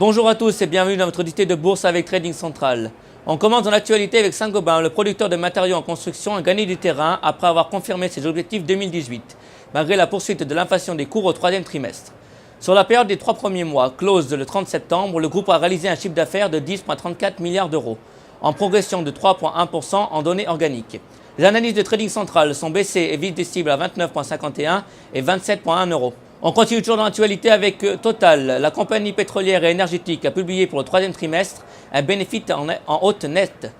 Bonjour à tous et bienvenue dans votre auditeur de bourse avec Trading Central. On commence dans l'actualité avec Saint-Gobain. Le producteur de matériaux en construction a gagné du terrain après avoir confirmé ses objectifs 2018, malgré la poursuite de l'inflation des cours au troisième trimestre. Sur la période des 3 premiers mois, close le 30 septembre, le groupe a réalisé un chiffre d'affaires de 10,34 milliards d'euros, en progression de 3,1% en données organiques. Les analyses de Trading Central sont baissées et visent des cibles à 29,51 et 27,1 euros. On continue toujours dans l'actualité avec Total. La compagnie pétrolière et énergétique a publié pour le troisième trimestre un bénéfice en hausse nette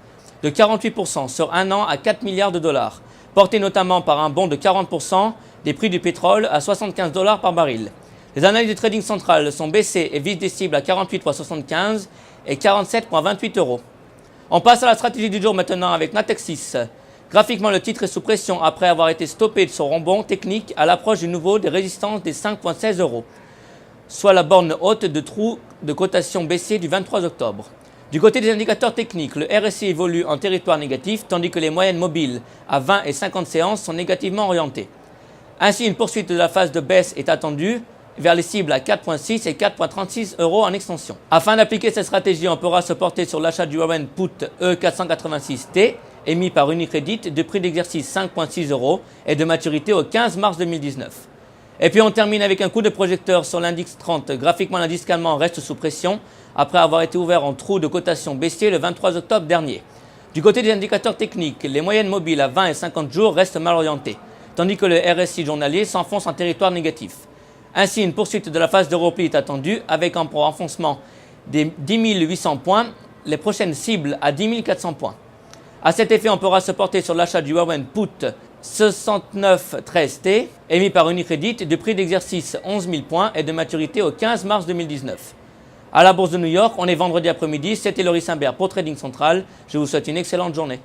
de 48% sur un an à 4 milliards de dollars, porté notamment par un bond de 40% des prix du pétrole à 75 dollars par baril. Les analyses de Trading Central sont baissées et visent des cibles à 48,75 et 47,28 euros. On passe à la stratégie du jour maintenant avec Natixis. Graphiquement, le titre est sous pression après avoir été stoppé de son rebond technique à l'approche du niveau des résistances des 5,16 euros, soit la borne haute de trou de cotation baissier du 23 octobre. Du côté des indicateurs techniques, le RSI évolue en territoire négatif, tandis que les moyennes mobiles à 20 et 50 séances sont négativement orientées. Ainsi, une poursuite de la phase de baisse est attendue vers les cibles à 4,6 et 4,36 euros en extension. Afin d'appliquer cette stratégie, on pourra se porter sur l'achat du Warren Put E486T, émis par Unicredit, de prix d'exercice 5,6 euros et de maturité au 15 mars 2019. Et puis on termine avec un coup de projecteur sur l'indice 30. Graphiquement, l'indice allemand reste sous pression après avoir été ouvert en trou de cotation baissier le 23 octobre dernier. Du côté des indicateurs techniques, les moyennes mobiles à 20 et 50 jours restent mal orientées, tandis que le RSI journalier s'enfonce en territoire négatif. Ainsi, une poursuite de la phase de repli est attendue avec un renfoncement des 10 800 points, les prochaines cibles à 10 400 points. À cet effet, on pourra se porter sur l'achat du Warren Put 6913T, émis par Unicredit, de prix d'exercice 11 000 points et de maturité au 15 mars 2019. À la bourse de New York, on est vendredi après-midi. C'était Laurie Simbert pour Trading Central. Je vous souhaite une excellente journée.